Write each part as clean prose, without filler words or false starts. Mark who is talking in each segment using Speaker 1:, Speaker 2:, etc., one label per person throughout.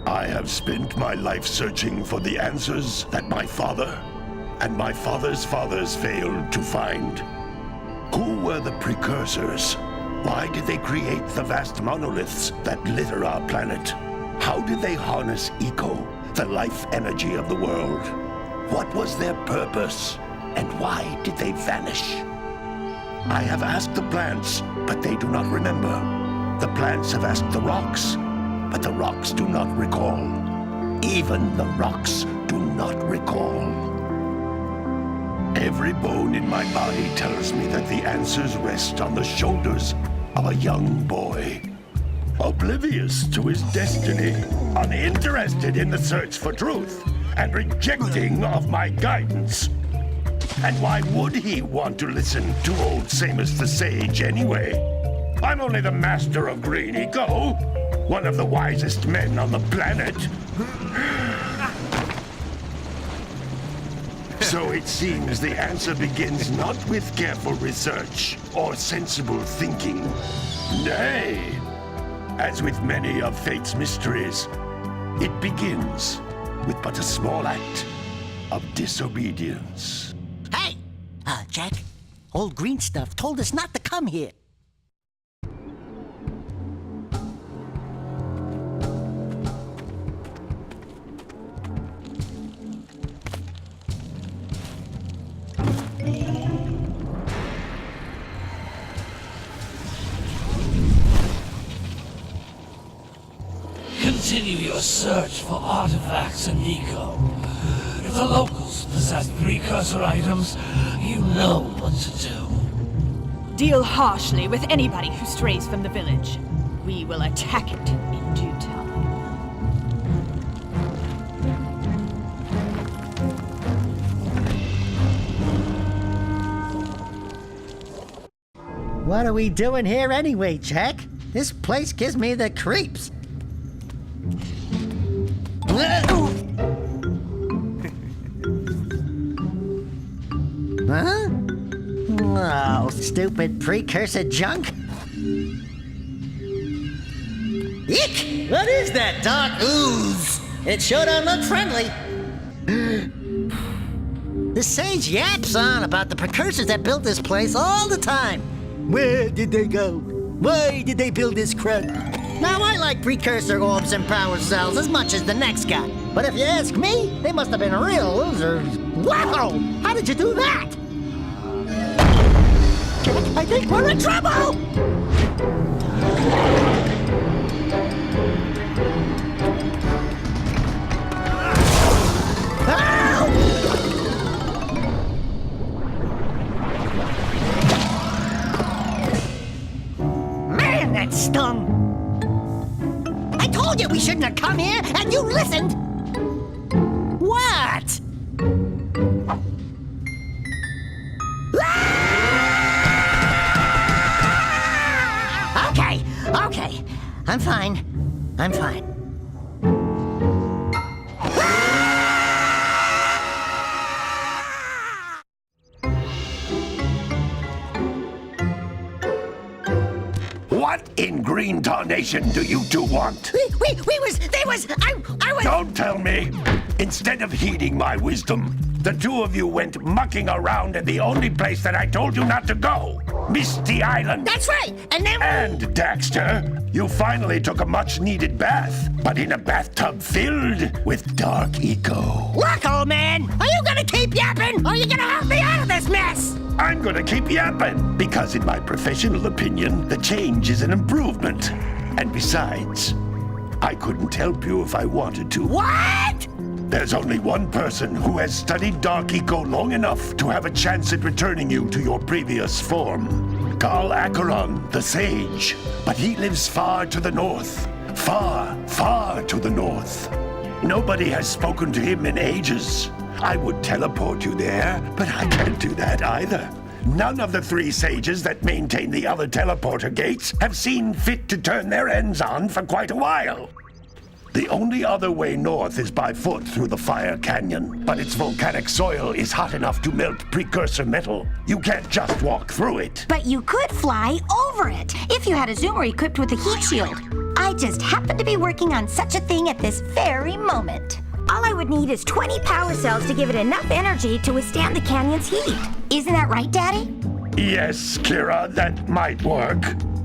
Speaker 1: I have spent my life searching for the answers that my father and my father's fathers failed to find. Who were the precursors? Why did they create the vast monoliths that litter our planet? How did they harness eco, the life energy of the world? What was their purpose? And why did they vanish? I have asked the plants, but they do not remember. The plants have asked the rocks, but the rocks do not recall. Even the rocks do not recall. Every bone in my body tells me that the answers rest on the shoulders of a young boy. Oblivious to his destiny, uninterested in the search for truth, and rejecting of my guidance. And why would he want to listen to old Samus the Sage anyway? I'm only the master of green eco, one of the wisest men on the planet. So it seems the answer begins not with careful research or sensible thinking. Nay, as with many of fate's mysteries, it begins with but a small act of disobedience.
Speaker 2: Hey! Jack, old green stuff told us not to come here.
Speaker 3: Continue your search for artifacts and eco. If the locals possess precursor items, you know what to do.
Speaker 4: Deal harshly with anybody who strays from the village. We will attack it in due time.
Speaker 2: What are we doing here anyway, Jack? This place gives me the creeps. Huh? Oh, stupid precursor junk. Eek! What is that dark ooze? It sure don't look friendly. The sage yaps on about the precursors that built this place all the time. Where did they go? Why did they build this crud? Now, I like precursor orbs and power cells as much as the next guy. But if you ask me, they must have been real losers. Wow! How did you do that? Jack, I think we're in trouble! Man, that stung! I told you we shouldn't have come here, and you listened! What? Okay. I'm fine.
Speaker 1: What in green tarnation do you two want?
Speaker 2: I was...
Speaker 1: Don't tell me! Instead of heeding my wisdom, the two of you went mucking around in the only place that I told you not to go, Misty Island.
Speaker 2: That's right, and then...
Speaker 1: And, Daxter, you finally took a much-needed bath, but in a bathtub filled with dark eco.
Speaker 2: Look, old man, are you gonna keep yapping, or are you gonna help me out of this mess?
Speaker 1: I'm gonna keep yapping, because in my professional opinion, the change is an improvement. And besides, I couldn't help you if I wanted to.
Speaker 2: What?
Speaker 1: There's only one person who has studied dark eco long enough to have a chance at returning you to your previous form. Carl Acheron, the Sage. But he lives far to the north. Far to the north. Nobody has spoken to him in ages. I would teleport you there, but I can't do that either. None of the three sages that maintain the other teleporter gates have seen fit to turn their ends on for quite a while. The only other way north is by foot through the Fire Canyon, but its volcanic soil is hot enough to melt precursor metal. You can't just walk through it.
Speaker 5: But you could fly over it if you had a zoomer equipped with a heat shield. I'd just happen to be working on such a thing at this very moment. All I would need is 20 power cells to give it enough energy to withstand the canyon's heat. Isn't that right, Daddy?
Speaker 1: Yes, Kira, that might work.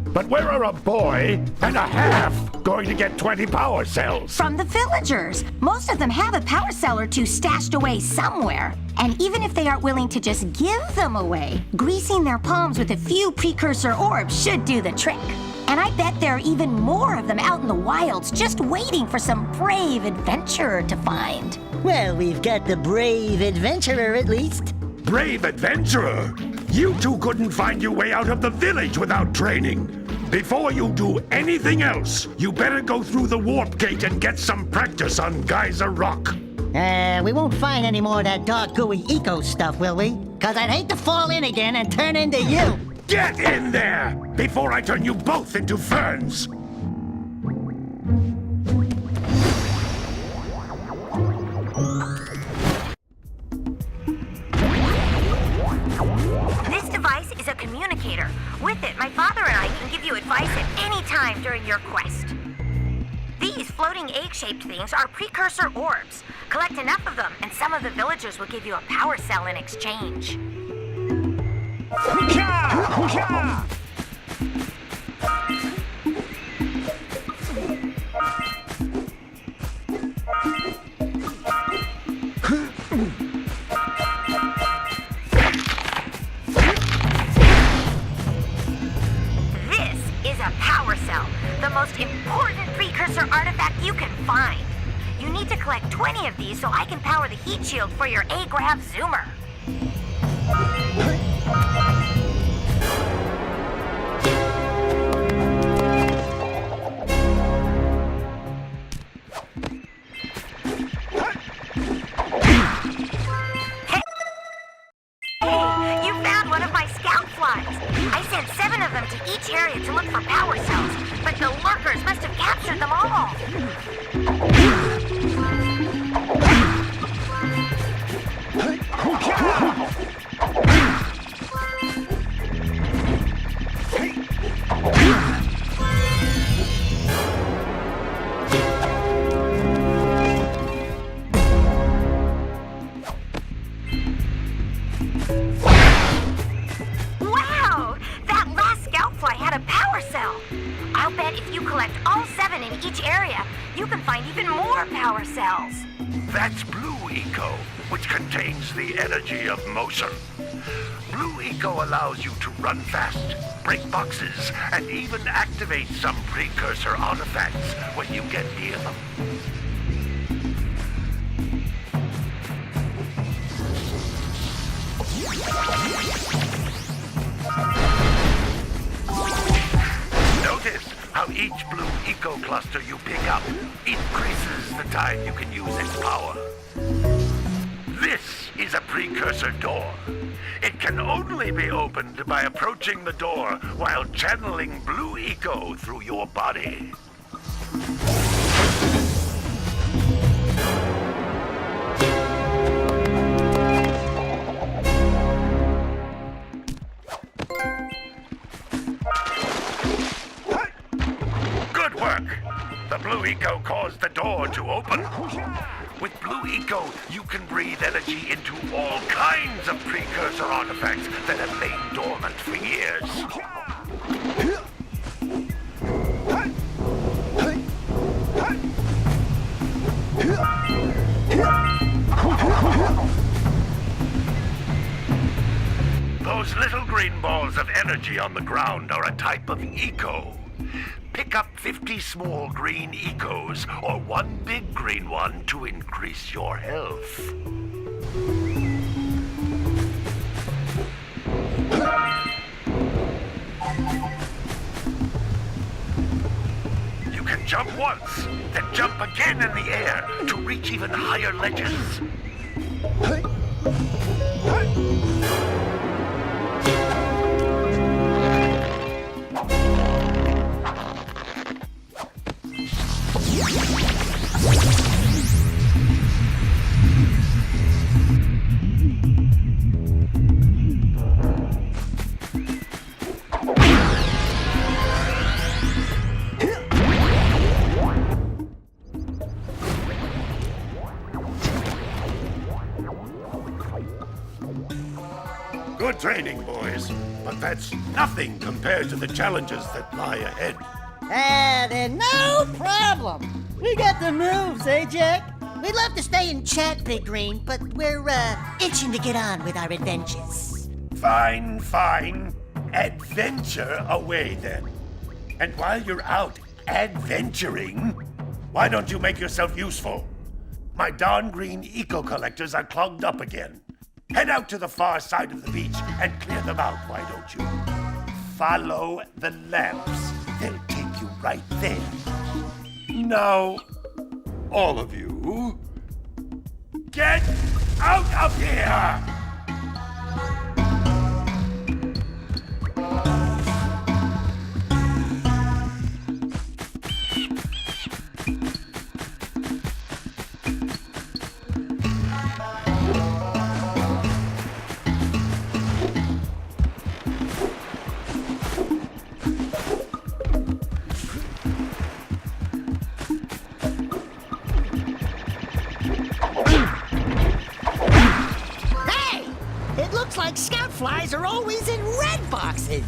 Speaker 1: But where are a boy and a half going to get 20 power cells?
Speaker 5: From the villagers. Most of them have a power cell or two stashed away somewhere. And even if they aren't willing to just give them away, greasing their palms with a few precursor orbs should do the trick. And I bet there are even more of them out in the wilds just waiting for some brave adventurer to find.
Speaker 2: Well, we've got the brave adventurer at least.
Speaker 1: Brave adventurer? You two couldn't find your way out of the village without training. Before you do anything else, you better go through the warp gate and get some practice on Geyser Rock.
Speaker 2: We won't find any more of that dark gooey eco stuff, will we? 'Cause I'd hate to fall in again and turn into you.
Speaker 1: Get in there before I turn you both into ferns.
Speaker 5: This device is a communicator. With it, my father and I can give you advice at any time during your quest. These floating egg-shaped things are precursor orbs. Collect enough of them, and some of the villagers will give you a power cell in exchange. This is a power cell, the most important precursor artifact you can find. You need to collect 20 of these so I can power the heat shield for your A-Grav zoomer. Hey, you found one of my scout flies. I sent 7 of them to each area to look for power cells, but the lurkers must have captured them all. Wow! That last scout fly had a power cell. I'll bet if you collect all 7 in each area, you can find even more power cells.
Speaker 1: That's Blue Eco, which contains the energy of motion. Blue Eco allows you to run fast, break boxes, and even activate some precursor artifacts when you get near them. Notice how each Blue Eco cluster you pick up increases the time you can use its power. This is a precursor door. It can only be opened by approaching the door while channeling Blue Eco through your body. Good work! The Blue Eco caused the door to open. With Blue Eco, you can breathe energy into all kinds of precursor artifacts that have lain dormant for years. Those little green balls of energy on the ground are a type of eco. Pick up 50 small green ecos or one big green one to increase your health. You can jump once, then jump again in the air to reach even higher ledges. Good training, boys. But that's nothing compared to the challenges that lie ahead.
Speaker 2: Then no problem. We got the moves, eh, Jack? We'd love to stay and chat, Big Green, but we're, itching to get on with our adventures.
Speaker 1: Fine, fine. Adventure away, then. And while you're out adventuring, why don't you make yourself useful? My darn green eco-collectors are clogged up again. Head out to the far side of the beach and clear them out, why don't you? Follow the lamps. They'll take you right there. Now, all of you, get out of here!
Speaker 2: Like scout flies are always in red boxes.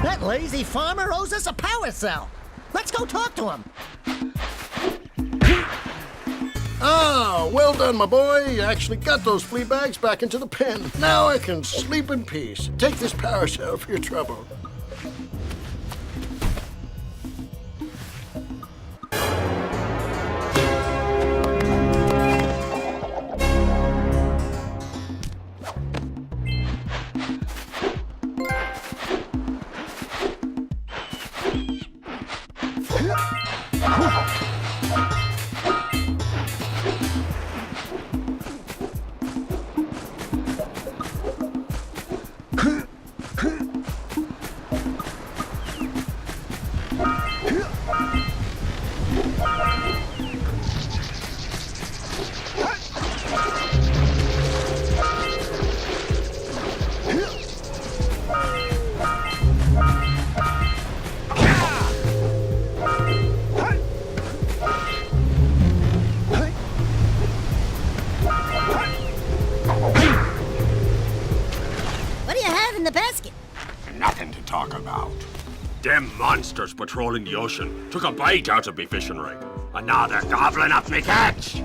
Speaker 2: That lazy farmer owes us a power cell. Let's go talk to him.
Speaker 6: Ah, well done, my boy. You actually got those flea bags back into the pen. Now I can sleep in peace. Take this power cell for your trouble.
Speaker 7: Nothing to talk about. Them monsters patrolling the ocean took a bite out of me fishing rig, and now they're gobbling up me catch.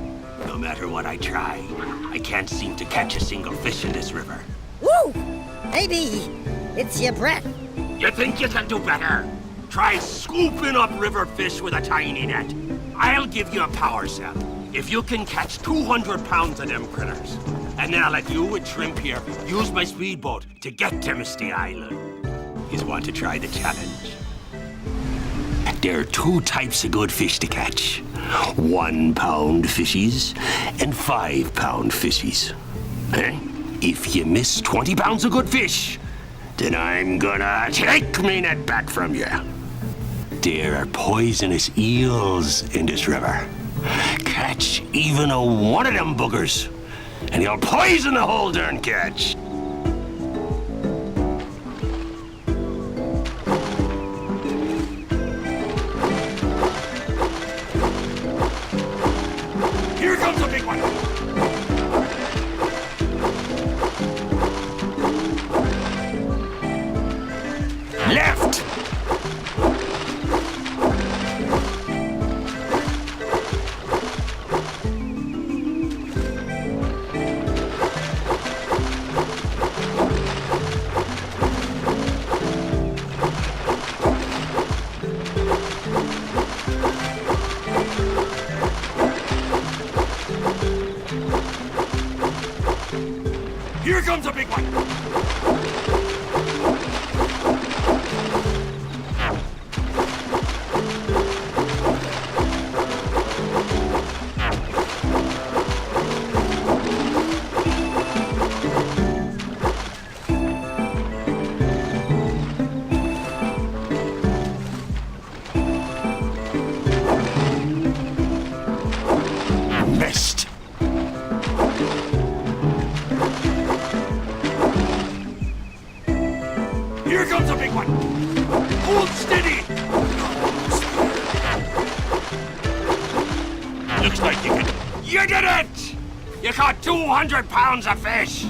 Speaker 7: No matter what I try, I can't seem to catch a single fish in this river.
Speaker 2: Woo! Maybe it's your breath.
Speaker 7: You think you can do better? Try scooping up river fish with a tiny net. I'll give you a power cell if you can catch 200 pounds of them critters. And then I'll let you and Shrimp here use my speedboat to get to Misty Island. You want to try the challenge? There are two types of good fish to catch. 1 pound fishies and 5 pound fishies. If you miss 20 pounds of good fish, then I'm gonna take me net back from you. There are poisonous eels in this river. Catch even one of them boogers, and you'll poison the whole darn catch. comes a big one!
Speaker 1: Missed.
Speaker 7: Here comes a big one! Hold steady! Looks like you can... You did it! You caught 200 pounds of fish!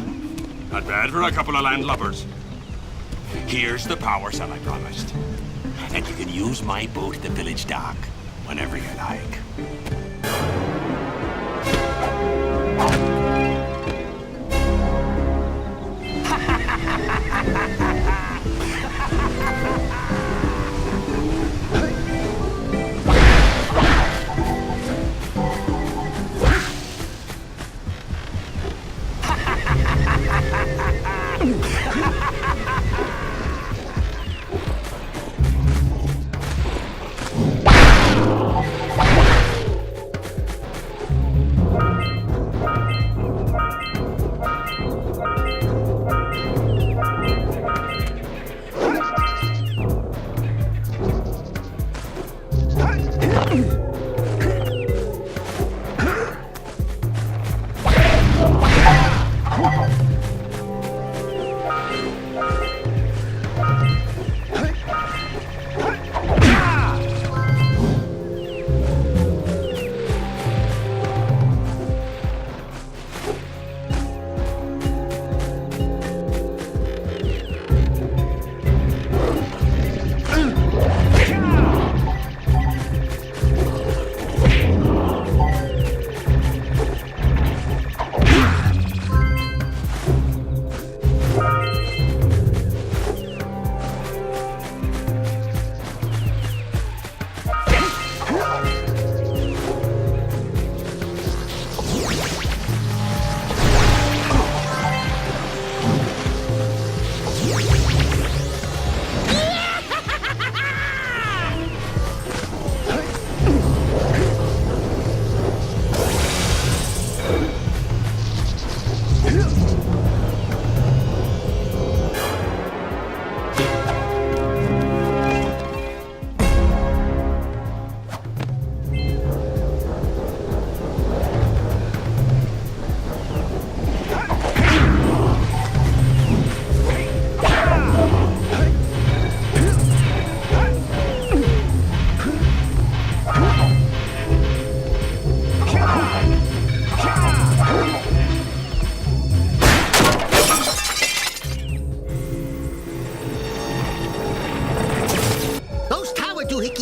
Speaker 7: Not bad for a couple of landlubbers. Here's the power cell I promised. And you can use my boat at the village dock whenever you like.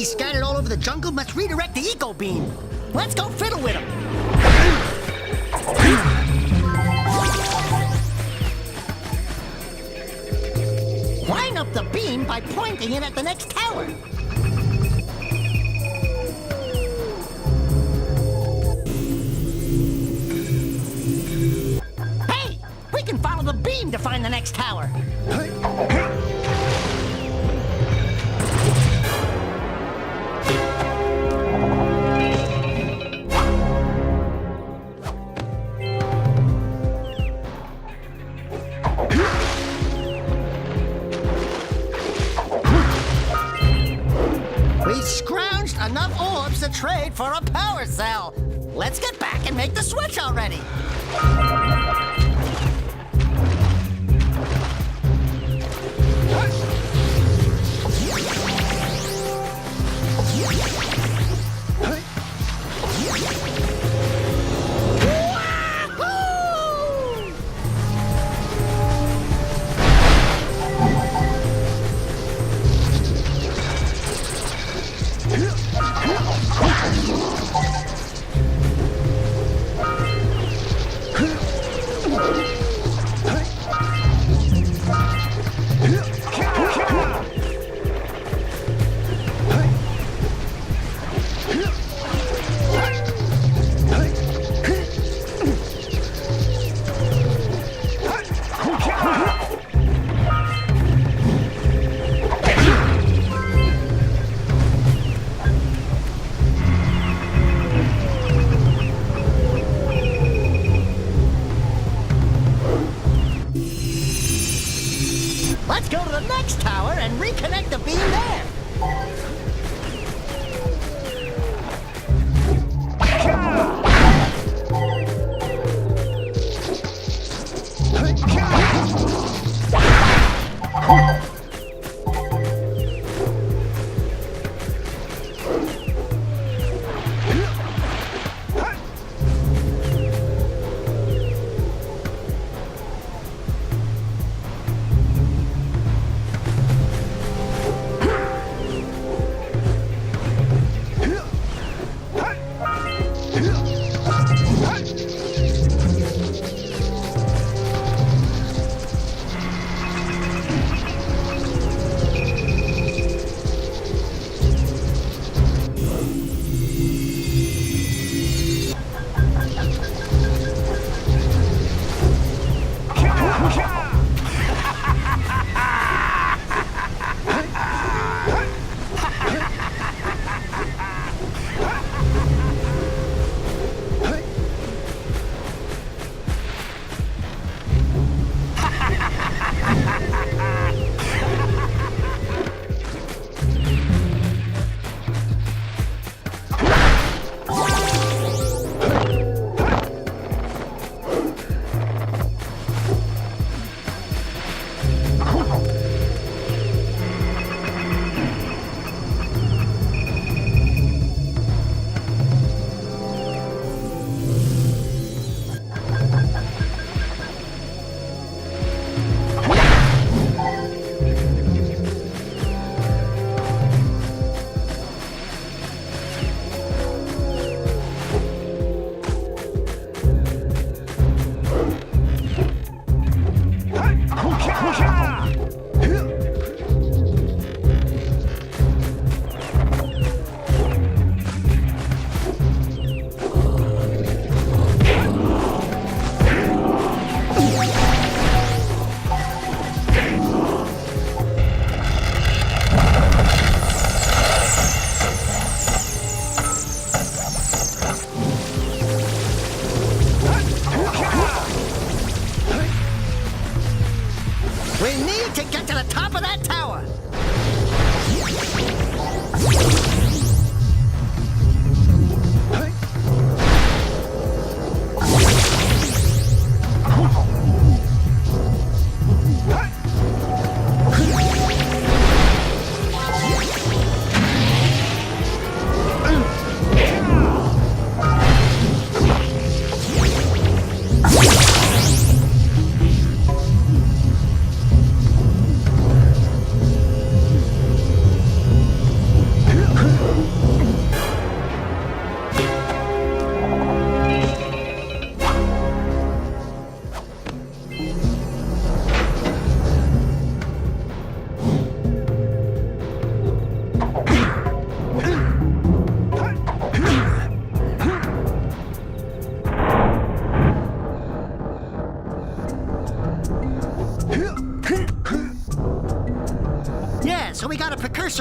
Speaker 2: Scattered all over the jungle must redirect the eco beam. Let's go fiddle with them. Line up the beam by pointing it at the next tower. Hey, we can follow the beam to find the next tower. We've scrounged enough orbs to trade for a power cell. Let's get back and make the switch already.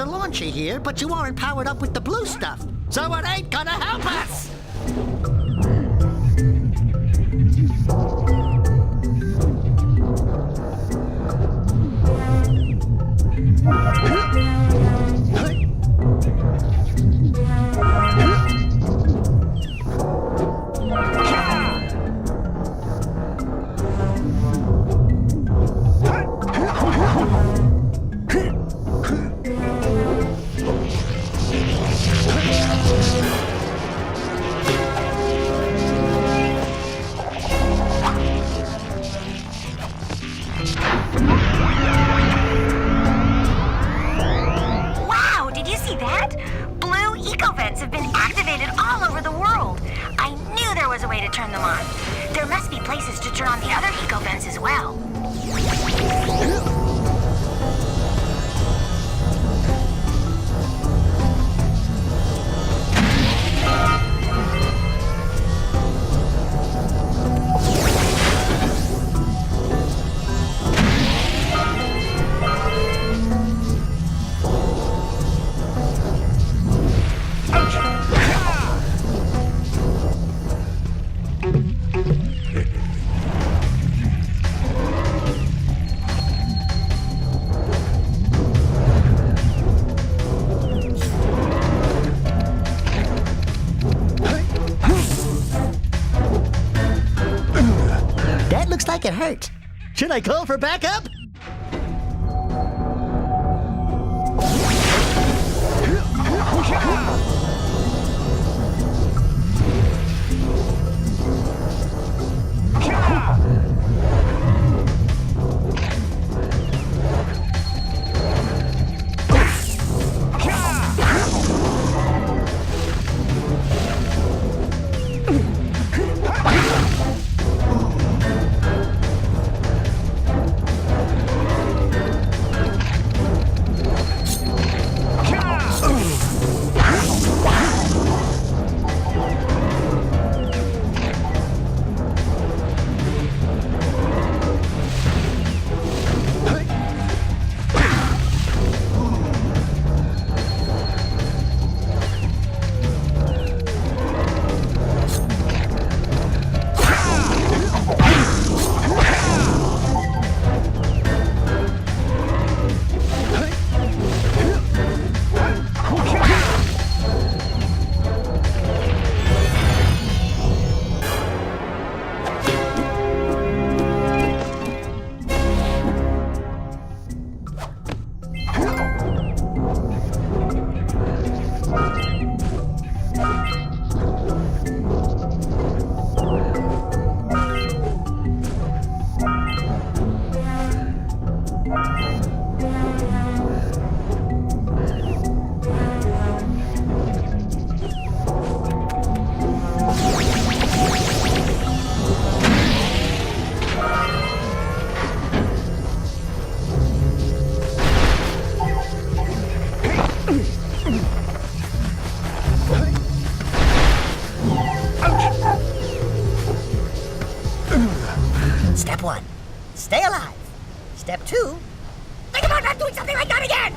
Speaker 2: precursor launcher here, but you aren't powered up with the blue stuff. So it ain't gonna help us!
Speaker 5: Wow, did you see that? Blue eco-vents have been activated all over the world. I knew there was a way to turn them on. There must be places to turn on the other eco-vents as well.
Speaker 2: That looks like it hurt. Should I call for backup? Step 1, stay alive. Step 2, think about not doing something like that again!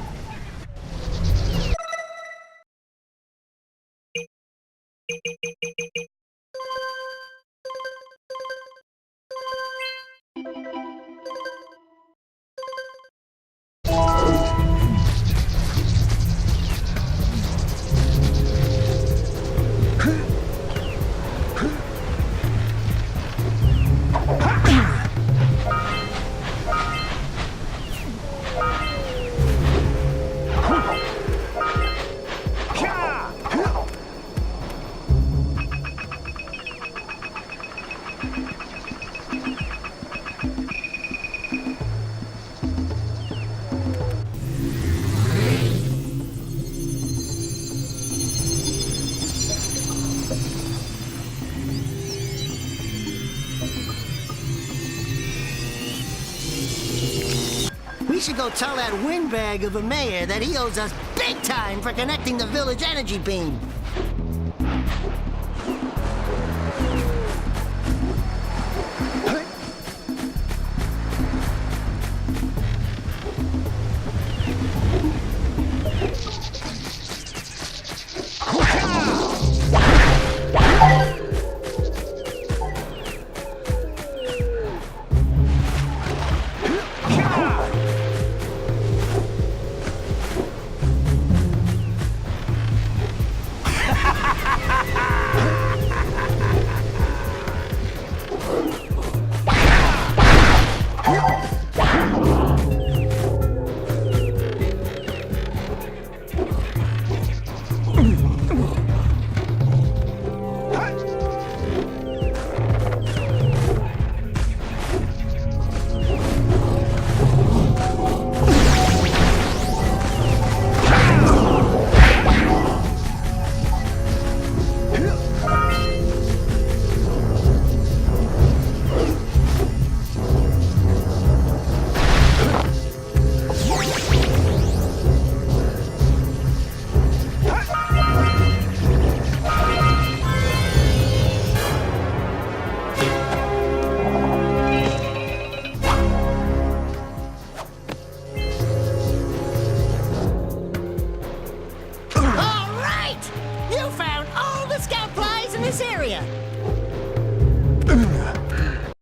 Speaker 2: We should go tell that windbag of a mayor that he owes us big time for connecting the village energy beam.